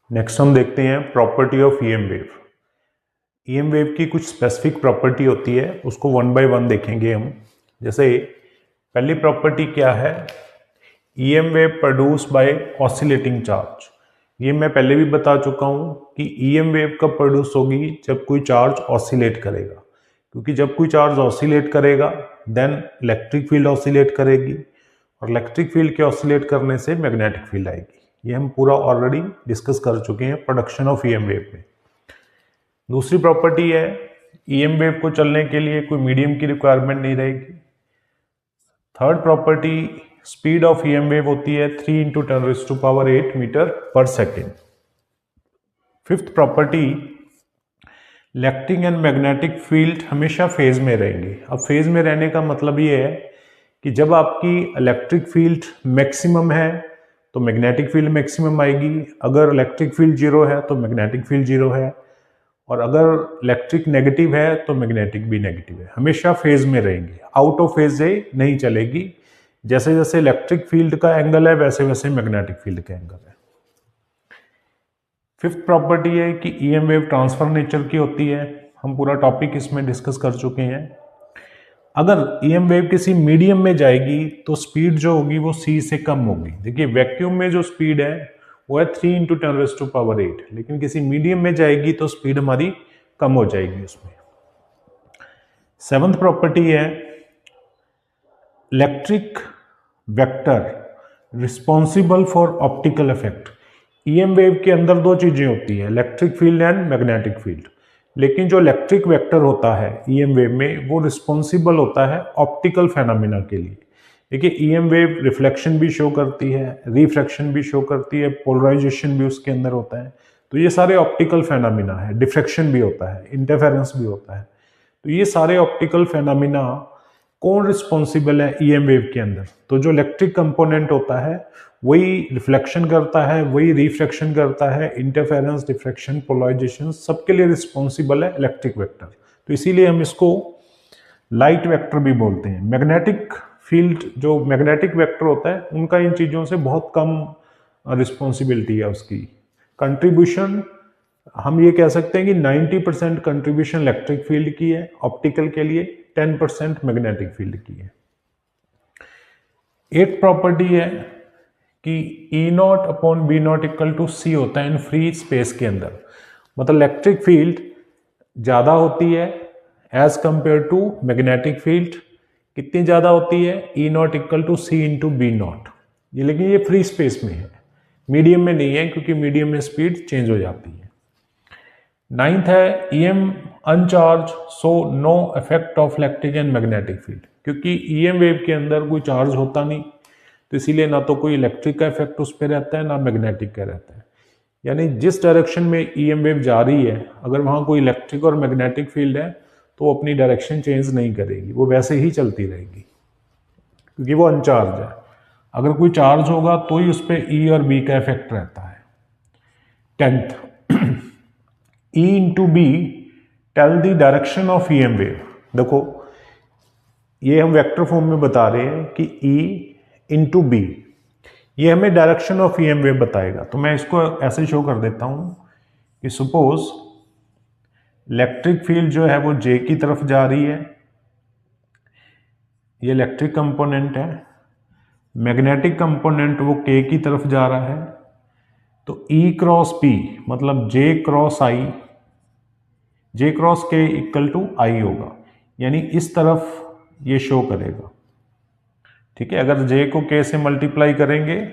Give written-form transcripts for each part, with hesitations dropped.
Next हम देखते हैं property of EM wave. EM wave की कुछ स्पेसिफिक प्रॉपर्टी होती है, उसको वन बाय वन देखेंगे हम। जैसे पहली प्रॉपर्टी क्या है, EM wave produce by oscillating charge. ये मैं पहले भी बता चुका हूँ कि ईएम वेव कब प्रोड्यूस होगी, जब कोई चार्ज ऑसिलेट करेगा, क्योंकि जब कोई चार्ज ऑसिलेट करेगा देन इलेक्ट्रिक फील्ड ऑसिलेट करेगी, और इलेक्ट्रिक फील्ड के ऑसिलेट करने से मैग्नेटिक फील्ड आएगी। ये हम पूरा ऑलरेडी डिस्कस कर चुके हैं प्रोडक्शन ऑफ ईएम वेव में। दूसरी प्रॉपर्टी है, ईएम वेव को चलने के लिए कोई मीडियम की रिक्वायरमेंट नहीं रहेगी। Third property, speed of EM wave होती है 3 × 10⁸ मीटर पर second. Fifth property, electric and magnetic field हमेशा फेज में रहेंगे। अब फेज में रहने का मतलब ये है कि जब आपकी इलेक्ट्रिक फील्ड मैक्सिमम है तो मैग्नेटिक फील्ड मैक्सिमम आएगी, अगर इलेक्ट्रिक फील्ड जीरो है तो मैग्नेटिक फील्ड जीरो है, और अगर इलेक्ट्रिक नेगेटिव है तो मैग्नेटिक भी नेगेटिव है। हमेशा फेज में रहेंगे, आउट ऑफ फेज से नहीं चलेगी। जैसे जैसे इलेक्ट्रिक फील्ड का एंगल है वैसे वैसे मैग्नेटिक फील्ड का एंगल है। फिफ्थ प्रॉपर्टी है कि ईएम वेव ट्रांसफर नेचर की होती है। हम पूरा टॉपिक इसमें डिस्कस कर चुके हैं। अगर ईएम वेव किसी मीडियम में जाएगी तो स्पीड जो होगी वो c से कम होगी। देखिए वैक्यूम में जो स्पीड है वो है 3 × 10⁸, लेकिन किसी मीडियम में जाएगी तो स्पीड हमारी कम हो जाएगी उसमें। सेवंथ प्रॉपर्टी है, electric vector responsible for optical effect. EM wave के अंदर दो चीजें होती है, electric field and magnetic field, लेकिन जो इलेक्ट्रिक वेक्टर होता है ईएम वेव में वो रिस्पॉन्सिबल होता है ऑप्टिकल फेनोमेना के लिए। देखिए ईएम वेव रिफ्लेक्शन भी शो करती है, रिफ्रैक्शन भी शो करती है, पोलराइजेशन भी उसके अंदर होता है। तो ये सारे ऑप्टिकल फेनोमेना है, डिफ्रैक्शन भी होता है, इंटरफेरेंस भी होता है। तो ये सारे ऑप्टिकल फेनोमेना कौन रिस्पॉन्सिबल है ईएम वेव के अंदर? तो जो इलेक्ट्रिक कंपोनेंट होता है वही रिफ्लेक्शन करता है, वही रिफ्रैक्शन करता है, इंटरफेरेंस, डिफ्रैक्शन, पोलराइजेशन सबके लिए रिस्पॉन्सिबल है इलेक्ट्रिक वेक्टर। तो इसीलिए हम इसको लाइट वेक्टर भी बोलते हैं। मैग्नेटिक फील्ड जो मैग्नेटिक वेक्टर होता है उनका इन चीज़ों से बहुत कम रिस्पॉन्सिबिलिटी है उसकी। कंट्रीब्यूशन हम ये कह सकते हैं कि 90% कंट्रीब्यूशन इलेक्ट्रिक फील्ड की है ऑप्टिकल के लिए, 10% मैग्नेटिक फील्ड की है। एक प्रॉपर्टी है कि E0/B0 = C होता है इन फ्री स्पेस के अंदर। मतलब इलेक्ट्रिक फील्ड ज़्यादा होती है as compared to magnetic field. कितनी ज़्यादा होती है? E0 = C × B0। ये लेकिन ये फ्री स्पेस में है, मीडियम में नहीं है, क्योंकि मीडियम में स्पीड चेंज हो जाती है। नाइन्थ है EM uncharge, so no effect of electric and magnetic field. क्योंकि EM वेव के अंदर कोई चार्ज होता नहीं, तो इसीलिए ना तो कोई इलेक्ट्रिक का इफेक्ट उस पर रहता है ना मैग्नेटिक का रहता है। यानी जिस डायरेक्शन में EM वेव जा रही है, अगर वहाँ कोई इलेक्ट्रिक और मैग्नेटिक फील्ड है तो वो अपनी डायरेक्शन चेंज नहीं करेगी, वो वैसे ही चलती रहेगी, क्योंकि वो अनचार्ज है। अगर कोई चार्ज होगा तो ही उस पर E और B का इफेक्ट रहता है। 10th E × B tell the direction of EM wave. देखो ये हम वेक्टर फॉर्म में बता रहे हैं कि E × B ये हमें डायरेक्शन ऑफ EM वेव बताएगा। तो मैं इसको ऐसे शो कर देता हूं कि सपोज इलेक्ट्रिक फील्ड जो है वो J की तरफ जा रही है, ये इलेक्ट्रिक कंपोनेंट है। मैग्नेटिक कंपोनेंट वो K की तरफ जा रहा है। तो E × P मतलब J × I, J × K = I होगा, यानी इस तरफ ये शो करेगा। ठीक है, अगर J को K से मल्टीप्लाई करेंगे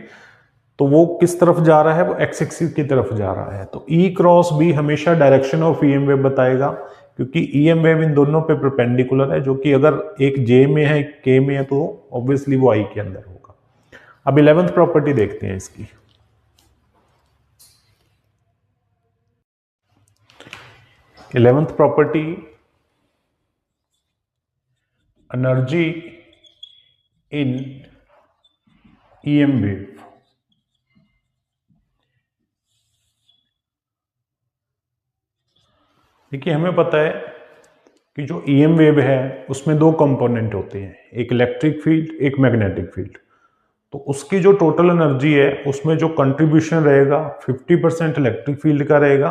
तो वो किस तरफ जा रहा है? वो एक्स एक्सिस की तरफ जा रहा है। तो E × B हमेशा डायरेक्शन ऑफ EM वेव बताएगा, क्योंकि EM वेव इन दोनों पे परपेंडिकुलर है, जो कि अगर एक J में है एक K में है तो ऑब्वियसली वो I के अंदर होगा। अब 11th प्रॉपर्टी देखते हैं इसकी। 11th property, energy in EM wave. देखिए हमें पता है कि जो EM वेव है उसमें दो कंपोनेंट होते हैं, एक इलेक्ट्रिक फील्ड, एक मैग्नेटिक फील्ड। तो उसकी जो टोटल एनर्जी है उसमें जो कंट्रीब्यूशन रहेगा 50% इलेक्ट्रिक फील्ड का रहेगा,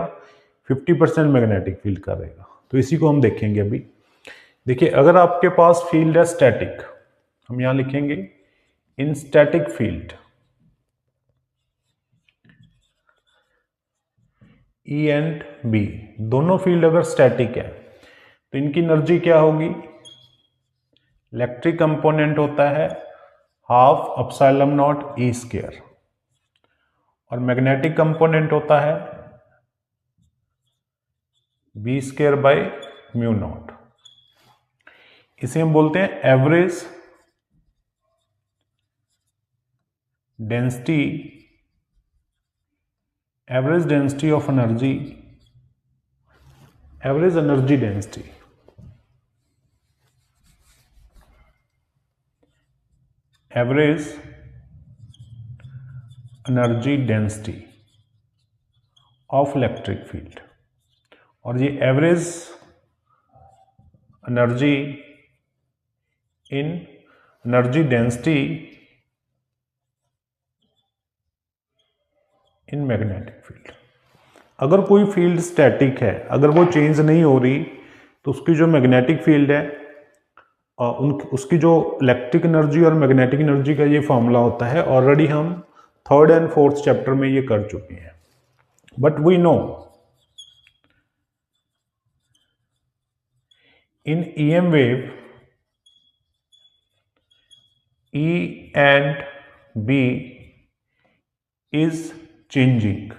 50% मैग्नेटिक फील्ड का रहेगा। तो इसी को हम देखेंगे अभी। देखिए, अगर आपके पास फील्ड है स्टैटिक, हम यहां लिखेंगे इन static field E and B, दोनों फील्ड अगर स्टैटिक है तो इनकी एनर्जी क्या होगी? इलेक्ट्रिक कंपोनेंट होता है half epsilon naught E square और मैग्नेटिक कंपोनेंट होता है B square by mu not. इसे हम बोलते हैं average density, average density of energy, average energy density. Average energy density of electric field, और ये average energy in energy density in magnetic field. अगर कोई फील्ड स्टैटिक है, अगर वो चेंज नहीं हो रही, तो उसकी जो मैग्नेटिक फील्ड है उसकी जो इलेक्ट्रिक एनर्जी और मैग्नेटिक एनर्जी का ये फॉर्मूला होता है, ऑलरेडी हम 3rd एंड 4th चैप्टर में ये कर चुके हैं। But we know in EM wave E and B is changing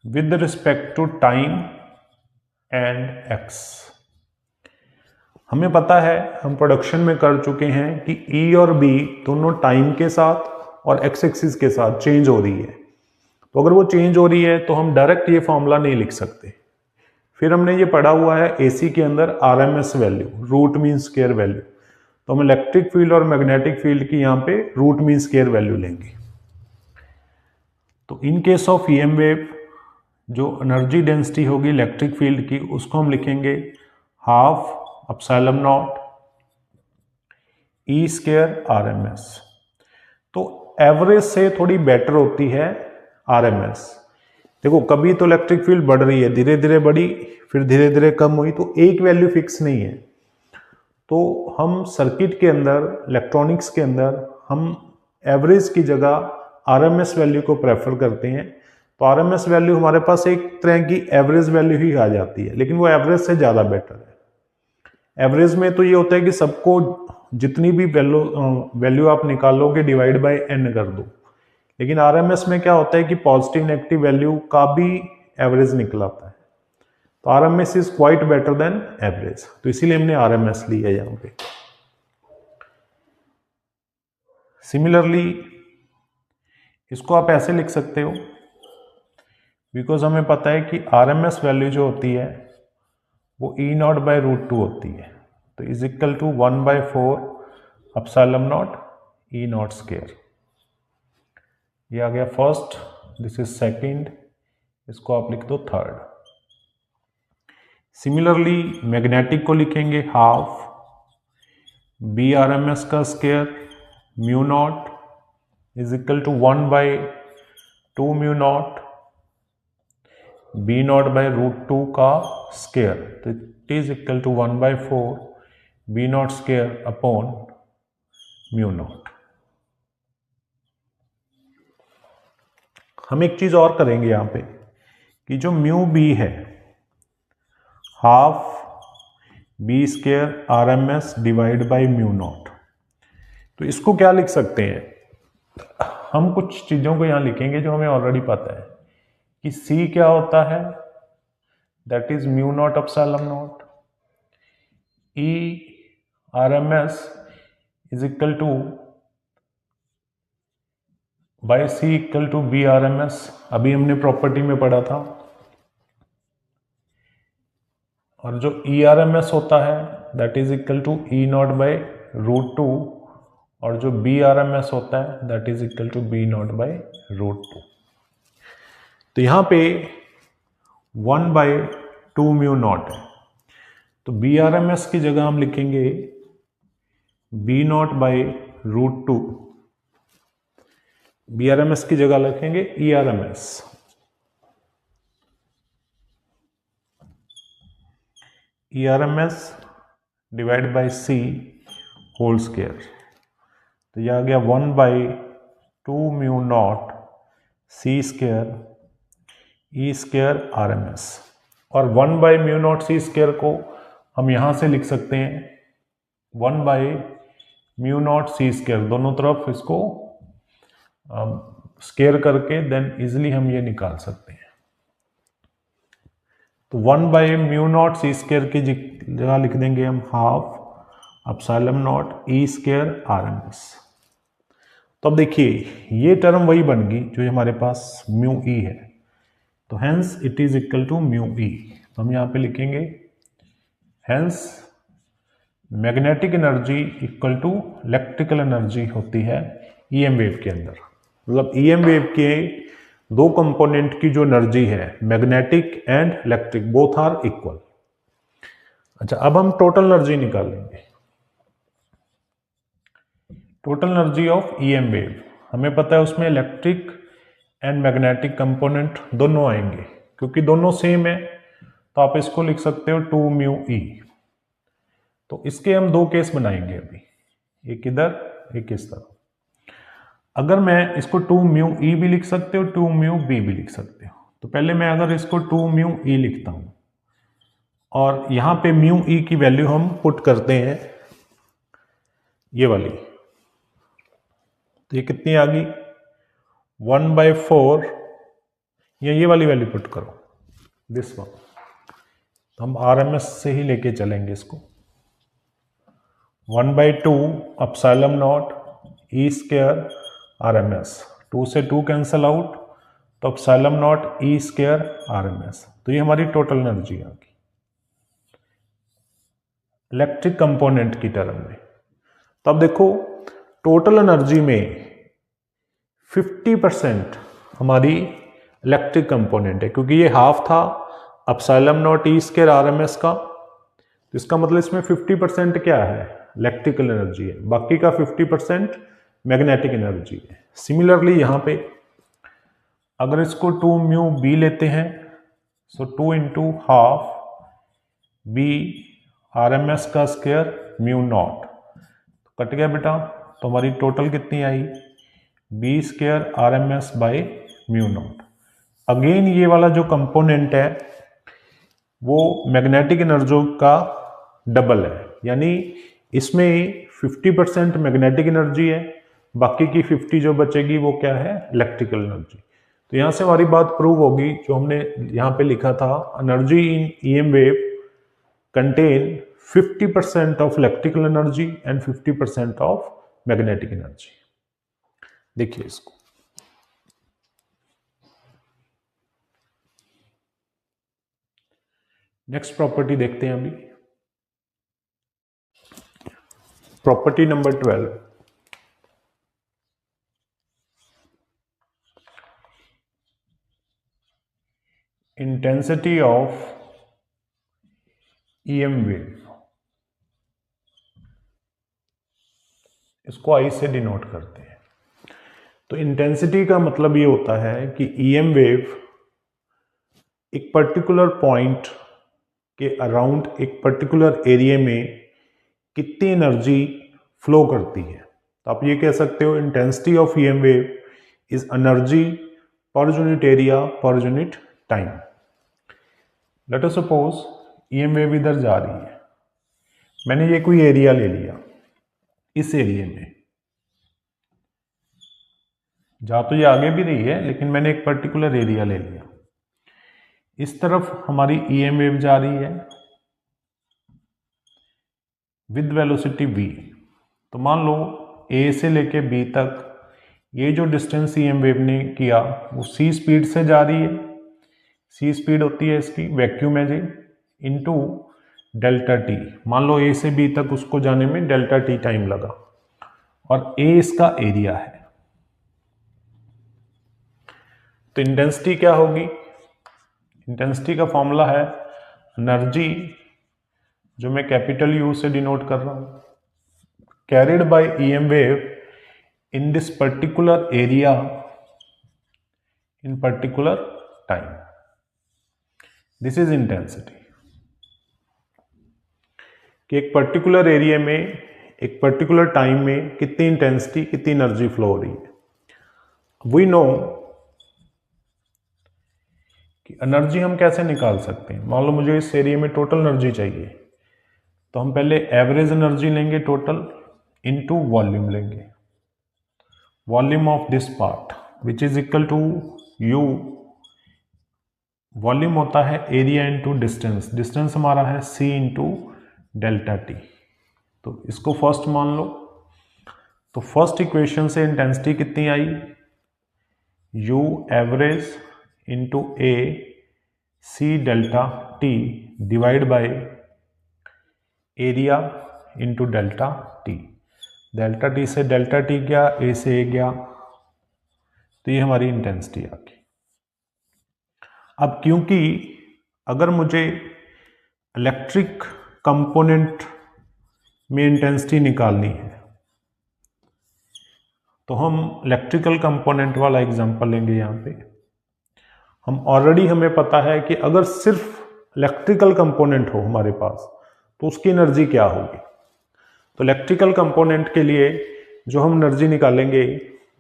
with respect to time and x। हमें पता है, हम प्रोडक्शन में कर चुके हैं कि E और B दोनों टाइम के साथ और x एक्सिस के साथ चेंज हो रही है। तो अगर वो चेंज हो रही है तो हम डायरेक्ट ये फॉर्मूला नहीं लिख सकते। फिर हमने ये पढ़ा हुआ है AC के अंदर RMS value, root mean square value. तो हम इलेक्ट्रिक फील्ड और मैग्नेटिक फील्ड की यहाँ पे रूट मीन स्क्वायर वैल्यू लेंगे। तो in case of EM wave जो एनर्जी डेंसिटी होगी इलेक्ट्रिक फील्ड की, उसको हम लिखेंगे half epsilon naught E square RMS। तो एवरेज से थोड़ी बेटर होती है RMS। देखो, कभी तो इलेक्ट्रिक फील्ड बढ़ रही है, धीरे धीरे बढ़ी, फिर धीरे धीरे कम हुई, तो एक वैल्यू फिक्स नहीं है। तो हम सर्किट के अंदर, इलेक्ट्रॉनिक्स के अंदर हम एवरेज की जगह RMS वैल्यू को प्रेफर करते हैं। तो RMS वैल्यू हमारे पास एक तरह की एवरेज वैल्यू ही आ जाती है, लेकिन वो एवरेज से ज़्यादा बेटर है। एवरेज में तो ये होता है कि सबको जितनी भी वैल्यू आप निकालोगे डिवाइड बाय n कर दो, लेकिन RMS में क्या होता है कि पॉजिटिव नेगेटिव वैल्यू का भी एवरेज निकल आता है। तो RMS is quite better than average, तो इसीलिए हमने RMS ली है यहाँ पे। सिमिलरली इसको आप ऐसे लिख सकते हो, बिकॉज हमें पता है कि RMS वैल्यू जो होती है वो E0 बाय रूट 2 होती है। तो is equal to 1/4 epsilon naught E0 square. ये आ गया फर्स्ट, दिस इज सेकंड, इसको आप लिख दो थर्ड। सिमिलरली मैग्नेटिक को लिखेंगे हाफ BRMS का square mu naught is equal to 1/2 mu naught B0 by root 2 का स्क्वायर। तो it is equal to 1/4 B0 square upon mu naught. हम एक चीज और करेंगे यहाँ पे कि जो म्यू बी है, half B square RMS divide by mu not. तो इसको क्या लिख सकते हैं? हम कुछ चीजों को यहां लिखेंगे जो हमें ऑलरेडी पता है कि C क्या होता है, that is mu naught epsilon naught. E RMS is equal to by C equal to B RMS, अभी हमने प्रॉपर्टी में पढ़ा था। और जो ERMS होता है that is equal to E0 by root 2, और जो BRMS होता है that is equal to B0 by root 2। तो यहाँ पे 1/2 म्यू नॉट है, तो BRMS की जगह हम लिखेंगे B0 बाई √2, BRMS की जगह लिखेंगे ERMS, ERMS divide by C whole square. तो यह आ गया 1/2 mu naught C square E square RMS। और 1/म्यू नॉट C स्क्वायर को हम यहां से लिख सकते हैं 1/म्यू नॉट C स्क्वायर, दोनों तरफ इसको स्क्वायर करके देन इजिली हम ये निकाल सकते हैं। तो 1/म्यू नॉट C स्क्वायर की जगह लिख देंगे हम half epsilon naught E square RMS। तो अब देखिए ये टर्म वही बन गई जो हमारे पास म्यू ई है, तो hence it is equal to mu E. तो हम यहाँ पे लिखेंगे hence magnetic energy equal to electrical energy होती है ईएम वेव के अंदर। मतलब ईएम वेव के दो कंपोनेंट की जो एनर्जी है magnetic and electric both are equal. अच्छा, अब हम टोटल एनर्जी निकालेंगे, total energy of EM wave. हमें पता है उसमें इलेक्ट्रिक एंड मैग्नेटिक कंपोनेंट दोनों आएंगे, क्योंकि दोनों सेम है तो आप इसको लिख सकते हो 2 म्यू ई। तो इसके हम दो केस बनाएंगे अभी, एक इधर एक इस तरफ। अगर मैं इसको 2 म्यू ई भी लिख सकते हो 2 म्यू बी भी लिख सकते हो। तो पहले मैं अगर इसको 2 म्यू ई लिखता हूं और यहां पे म्यू ई की वैल्यू हम पुट करते हैं ये वाली, तो ये कितनी आ गई 1/4, या ये वाली वैल्यू पुट करो दिस वन। तो हम RMS से ही लेके चलेंगे इसको 1/2 epsilon naught E square RMS। 2 से 2 कैंसल आउट तो epsilon naught E square RMS। तो ये हमारी टोटल एनर्जी आ गई इलेक्ट्रिक कंपोनेंट की टर्म में। तो अब देखो टोटल एनर्जी में 50% हमारी इलेक्ट्रिक कंपोनेंट है, क्योंकि ये हाफ था epsilon naught E square RMS का। तो इसका मतलब इसमें 50% क्या है इलेक्ट्रिकल एनर्जी है, बाकी का 50% मैग्नेटिक एनर्जी है। सिमिलरली यहां पे अगर इसको 2 म्यू बी लेते हैं, so 2 into half B RMS का स्क्वायर म्यू नॉट, तो कट गया बेटा। तो हमारी टोटल कितनी आई B square RMS by mu nought. Again ये वाला जो कंपोनेंट है वो मैग्नेटिक एनर्जी का डबल है, यानी इसमें 50% मैग्नेटिक एनर्जी है, बाकी की 50 जो बचेगी वो क्या है इलेक्ट्रिकल एनर्जी। तो यहां से हमारी बात प्रूव होगी जो हमने यहां पे लिखा था, energy in EM wave contain 50% of electrical energy and 50% of magnetic energy. देखिए इसको, नेक्स्ट प्रॉपर्टी देखते हैं अभी, property number 12। Intensity of EM wave, इसको आई से डिनोट करते हैं। तो इंटेंसिटी का मतलब ये होता है कि ईएम वेव एक पर्टिकुलर पॉइंट के अराउंड एक पर्टिकुलर एरिया में कितनी एनर्जी फ्लो करती है। तो आप ये कह सकते हो intensity of EM wave is energy per unit area per unit time. Let us suppose EM wave इधर जा रही है, मैंने ये कोई एरिया ले लिया, इस एरिया में जा तो ये आगे भी रही है लेकिन मैंने एक पर्टिकुलर एरिया ले लिया। इस तरफ हमारी ईएम वेव जा रही है विद वेलोसिटी v। तो मान लो a से लेके b तक ये जो डिस्टेंस ईएम वेव ने किया वो c स्पीड से जा रही है। c स्पीड होती है इसकी वैक्यूम है जी इनटू डेल्टा t। मान लो a से b तक उसको जाने में डेल्टा t टाइम लगा और a इसका एरिया है। तो इंटेंसिटी क्या होगी, इंटेंसिटी का फॉर्मूला है एनर्जी जो मैं कैपिटल U से डिनोट कर रहा हूं carried by EM wave in this particular area in particular time. This is intensity. कि एक पर्टिकुलर एरिया में एक पर्टिकुलर टाइम में कितनी इंटेंसिटी कितनी एनर्जी फ्लो हो रही है। वी नो कि एनर्जी हम कैसे निकाल सकते हैं। मान लो मुझे इस एरिया में टोटल एनर्जी चाहिए, तो हम पहले एवरेज एनर्जी लेंगे टोटल इनटू वॉल्यूम लेंगे, volume of this part which is equal to U. Volume होता है एरिया इंटू डिस्टेंस, डिस्टेंस हमारा है c इंटू डेल्टा टी। तो इसको फर्स्ट मान लो। तो फर्स्ट इक्वेशन से इंटेंसिटी कितनी आई, u average into A C delta T divide by area into delta T. Delta T से डेल्टा टी गया, ए से ए गया, तो ये हमारी इंटेंसिटी आ गई। अब क्योंकि अगर मुझे इलेक्ट्रिक कंपोनेंट में इंटेंसिटी निकालनी है, तो हम इलेक्ट्रिकल कंपोनेंट वाला एग्जांपल लेंगे। यहाँ पे हमें पता है कि अगर सिर्फ इलेक्ट्रिकल कंपोनेंट हो हमारे पास तो उसकी एनर्जी क्या होगी। तो इलेक्ट्रिकल कंपोनेंट के लिए जो हम एनर्जी निकालेंगे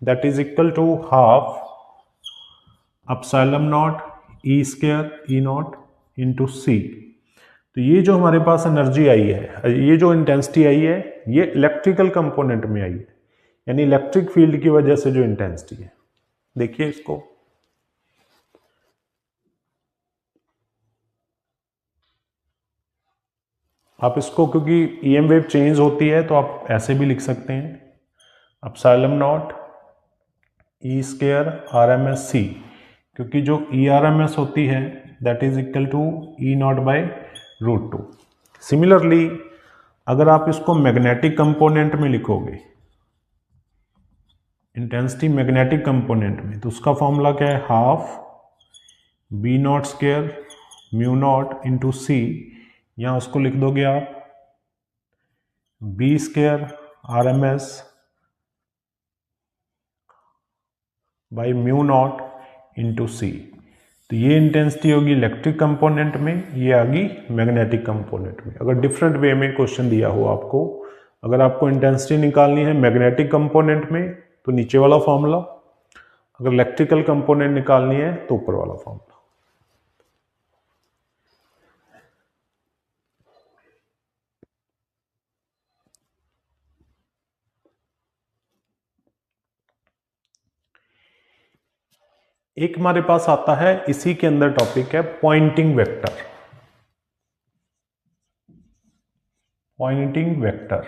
that is equal to half epsilon not E square E nought into C. तो ये जो हमारे पास एनर्जी आई है, ये जो इंटेंसिटी आई है, ये इलेक्ट्रिकल कंपोनेंट में आई है, यानी इलेक्ट्रिक फील्ड की वजह से जो इंटेंसिटी है। देखिए इसको, आप इसको, क्योंकि ईएम वेव चेंज होती है तो आप ऐसे भी लिख सकते हैं epsilon not E square R M S C, क्योंकि जो ई आर एम एस होती है that is equal to E naught by √2। Similarly अगर आप इसको मैग्नेटिक कंपोनेंट में लिखोगे, इंटेंसिटी मैग्नेटिक कंपोनेंट में, तो उसका फॉर्मूला क्या है, half B nought square mu nought into C. यहाँ उसको लिख दोगे आप B square R M S by mu nought into C. तो ये इंटेंसिटी होगी इलेक्ट्रिक कंपोनेंट में, ये आ गई मैग्नेटिक कंपोनेंट में। अगर डिफरेंट वे में क्वेश्चन दिया हो आपको, अगर आपको इंटेंसिटी निकालनी है मैग्नेटिक कंपोनेंट में तो नीचे वाला फॉर्मूला, अगर इलेक्ट्रिकल कंपोनेंट निकालनी है तो ऊपर वाला फॉर्मूला। एक हमारे पास आता है, इसी के अंदर टॉपिक है पॉइंटिंग वेक्टर। पॉइंटिंग वेक्टर,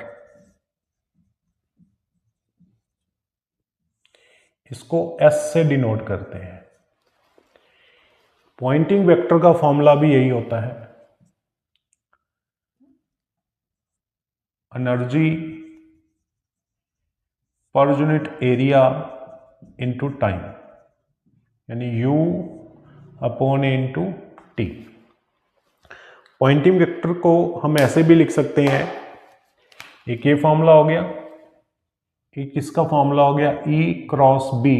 इसको S से डिनोट करते हैं। पॉइंटिंग वेक्टर का फॉर्मूला भी यही होता है, energy per unit area into time, यानी U अपॉन ए इंटू टी। पॉइंटिंग वेक्टर को हम ऐसे भी लिख सकते हैं, एक ये फॉर्मूला हो गया, एक इसका फॉर्मूला हो गया E cross B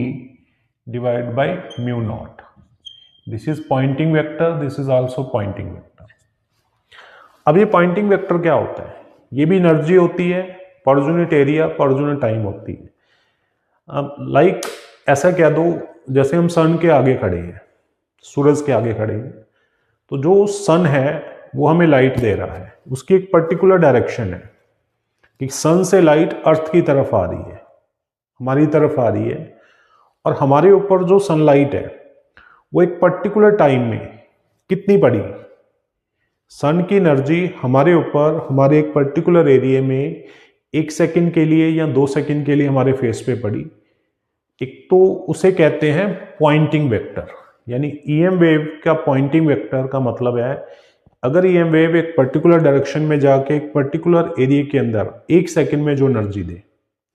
divide by mu naught. This is Poynting vector, this is also Poynting vector. अब ये पॉइंटिंग वेक्टर क्या होता है, ये भी एनर्जी होती है, पर unit area per unit time होती है। अब लाइक ऐसा कह दो जैसे हम सन के आगे खड़े हैं, सूरज के आगे खड़े हैं, तो जो सन है वो हमें लाइट दे रहा है, उसकी एक पर्टिकुलर डायरेक्शन है कि सन से लाइट अर्थ की तरफ आ रही है, हमारी तरफ आ रही है, और हमारे ऊपर जो सनलाइट है वो एक पर्टिकुलर टाइम में कितनी पड़ी, सन की एनर्जी हमारे ऊपर हमारे एक पर्टिकुलर एरिया में 1 सेकंड के लिए या 2 सेकंड के लिए हमारे फेस पे पड़ी, एक तो उसे कहते हैं पॉइंटिंग वेक्टर। यानी ईएम वेव का पॉइंटिंग वेक्टर का मतलब है, अगर ईएम वेव एक पर्टिकुलर डायरेक्शन में जाके एक पर्टिकुलर एरिया के अंदर 1 सेकंड में जो energy they,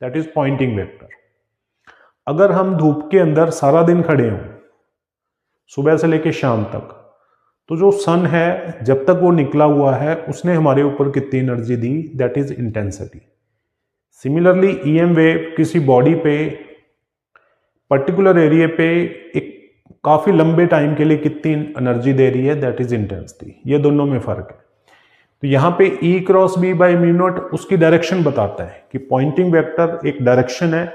that is Poynting vector. अगर हम धूप के अंदर सारा दिन खड़े हों, सुबह से लेकर शाम तक, तो जो सन है जब तक वो निकला हुआ है उसने हमारे ऊपर कितनी energy the, that is intensity. Similarly EM wave किसी बॉडी पे पर्टिकुलर एरिया पे एक काफ़ी लंबे टाइम के लिए कितनी एनर्जी दे रही है, दैट इज इंटेंसिटी। ये दोनों में फ़र्क है। तो यहाँ पे E cross B by mu naught उसकी डायरेक्शन बताता है कि पॉइंटिंग वेक्टर एक डायरेक्शन है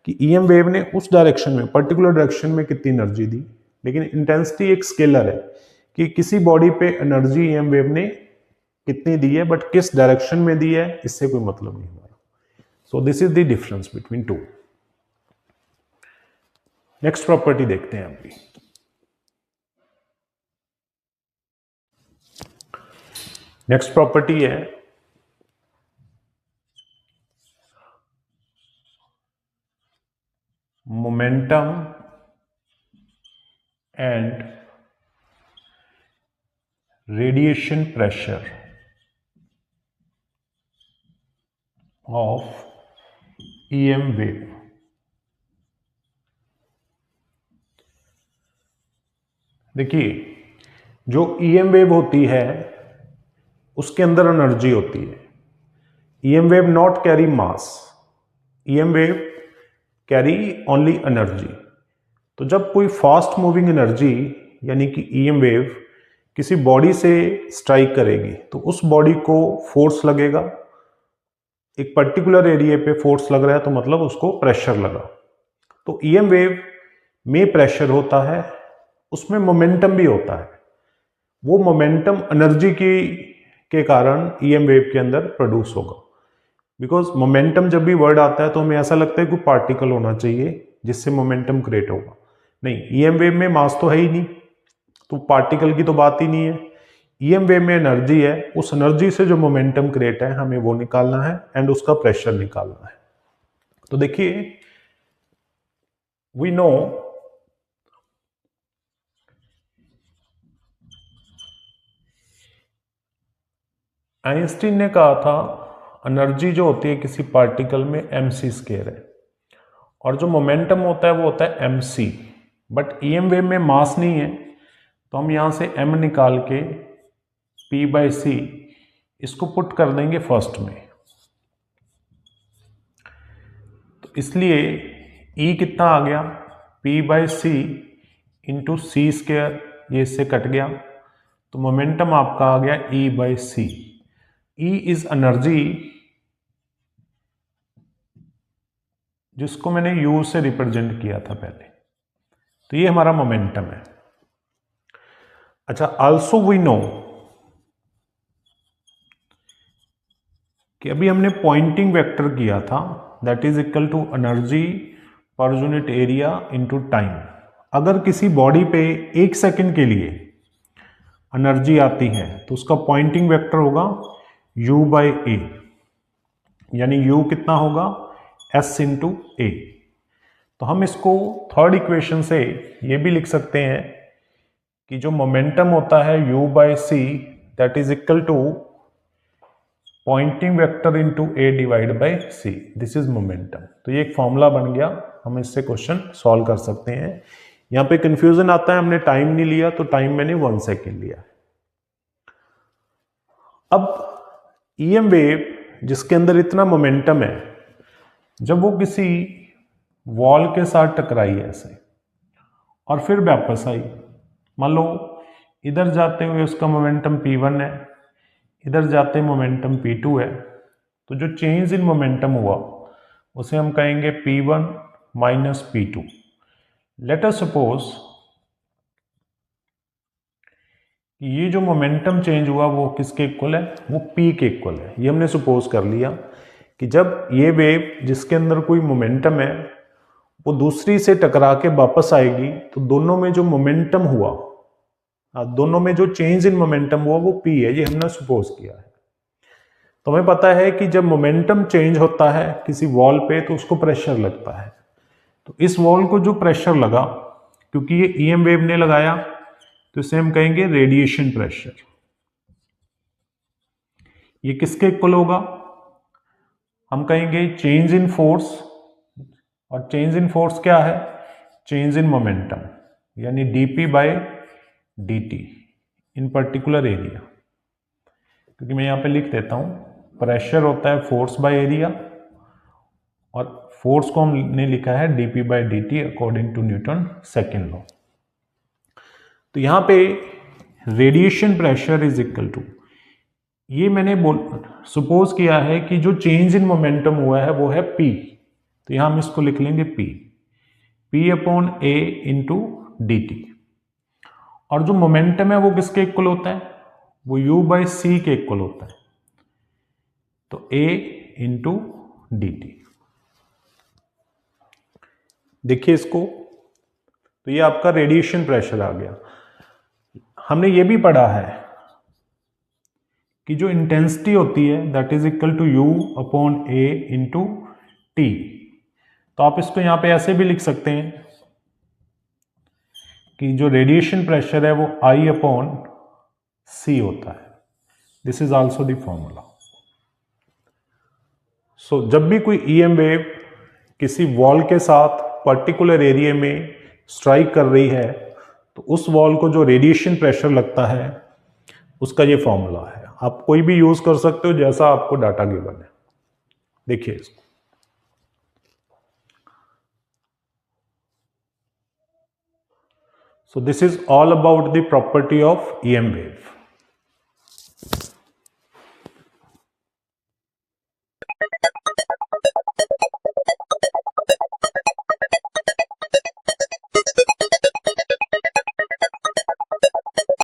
कि ईएम वेव ने उस डायरेक्शन में, पर्टिकुलर डायरेक्शन में कितनी एनर्जी दी। लेकिन इंटेंसिटी एक स्केलर है कि किसी बॉडी पे एनर्जी ईएम वेव ने कितनी दी है, बट किस डायरेक्शन में दी है इससे कोई मतलब नहीं हमारा। So this is the difference between two. Next property देखते हैं अभी। नेक्स्ट प्रॉपर्टी है momentum and radiation pressure of EM wave. देखिए, जो ईएम वेव होती है उसके अंदर एनर्जी होती है। EM wave not carry mass, EM wave carry only energy. तो जब कोई फास्ट मूविंग एनर्जी यानी कि ईएम वेव किसी बॉडी से स्ट्राइक करेगी तो उस बॉडी को फोर्स लगेगा। एक पर्टिकुलर एरिया पे फोर्स लग रहा है तो मतलब उसको प्रेशर लगा। तो ईएम वेव में प्रेशर होता है, उसमें मोमेंटम भी होता है। वो मोमेंटम एनर्जी के कारण ईएम वेव के अंदर प्रोड्यूस होगा। बिकॉज मोमेंटम जब भी वर्ड आता है तो हमें ऐसा लगता है कि पार्टिकल होना चाहिए जिससे मोमेंटम क्रिएट होगा। नहीं, ईएम वेव में मास तो है ही नहीं, तो पार्टिकल की तो बात ही नहीं है। ईएम वेव में एनर्जी है, उस एनर्जी से जो मोमेंटम क्रिएट है हमें वो निकालना है एंड उसका प्रेशर निकालना है। तो देखिए, वी नो आइंस्टीन ने कहा था एनर्जी जो होती है किसी पार्टिकल में mc स्क्वायर है, और जो मोमेंटम होता है वो होता है mc। बट ईएम वेव में मास नहीं है तो हम यहां से m निकाल के p बाई सी इसको पुट कर देंगे फर्स्ट में। तो इसलिए E कितना आ गया, p by C into C square, ये इससे कट गया तो मोमेंटम आपका आ गया E by C. E is energy जिसको मैंने U से रिप्रेजेंट किया था पहले, तो ये हमारा मोमेंटम है। अच्छा, आल्सो वी नो कि अभी हमने पॉइंटिंग वेक्टर किया था, that is equal to energy per unit area into time. अगर किसी बॉडी पे 1 सेकंड के लिए एनर्जी आती है तो उसका पॉइंटिंग वेक्टर होगा U बाई ए, यानी U कितना होगा S इंटू ए। तो हम इसको थर्ड इक्वेशन से ये भी लिख सकते हैं कि जो मोमेंटम होता है U by C that is equal to Poynting vector into A divide by C, this is momentum. तो ये एक फॉर्मूला बन गया, हम इससे क्वेश्चन सॉल्व कर सकते हैं। यहाँ पे कंफ्यूजन आता है, हमने टाइम नहीं लिया तो टाइम मैंने 1 सेकेंड लिया। अब ईएम वेव जिसके अंदर इतना मोमेंटम है, जब वो किसी वॉल के साथ टकराई ऐसे और फिर वापस आई, मान लो इधर जाते हुए उसका मोमेंटम p1 है, इधर जाते मोमेंटम p2 है, तो जो चेंज इन मोमेंटम हुआ उसे हम कहेंगे p1 minus p2। Let us suppose कि ये जो मोमेंटम चेंज हुआ वो किसके इक्वल है, वो p के इक्वल है। ये हमने सपोज कर लिया कि जब ये वेव जिसके अंदर कोई मोमेंटम है वो दूसरी से टकरा के वापस आएगी तो दोनों में जो मोमेंटम हुआ, दोनों में जो चेंज इन मोमेंटम हुआ वो p है, ये हमने सपोज किया है। तो हमें पता है कि जब मोमेंटम चेंज होता है किसी वॉल पे तो उसको प्रेशर लगता है। तो इस वॉल को जो प्रेशर लगा, क्योंकि ये ईएम वेव ने लगाया, तो इसे हम कहेंगे रेडिएशन प्रेशर। ये किसके इक्वल होगा, हम कहेंगे चेंज इन फोर्स, और चेंज इन फोर्स क्या है, चेंज इन मोमेंटम, यानी dp by dt in particular area. क्योंकि मैं यहाँ पे लिख देता हूँ, प्रेशर होता है फोर्स बाय एरिया और फोर्स को हमने लिखा है dp by dt according to Newton second law. तो यहाँ पे radiation pressure is equal to, ये मैंने सपोज किया है कि जो चेंज इन मोमेंटम हुआ है वो है p, तो यहाँ हम इसको लिख लेंगे p upon a into dt। और जो मोमेंटम है वो किसके इक्वल होता है, वो u बाई c के इक्वल होता है, तो a इंटू dt। देखिए इसको, तो ये आपका रेडिएशन प्रेशर आ गया। हमने ये भी पढ़ा है कि जो इंटेंसिटी होती है that is equal to u upon a into T. तो आप इसको यहां पे ऐसे भी लिख सकते हैं कि जो रेडिएशन प्रेशर है वो I अपॉन c होता है। This is also the formula. So जब भी कोई EM वेव किसी वॉल के साथ पर्टिकुलर एरिया में स्ट्राइक कर रही है तो उस वॉल को जो रेडिएशन प्रेशर लगता है उसका ये फॉर्मूला है। आप कोई भी यूज कर सकते हो जैसा आपको डाटा गिवन है। देखिए इसको, so this is all about the property of EM wave।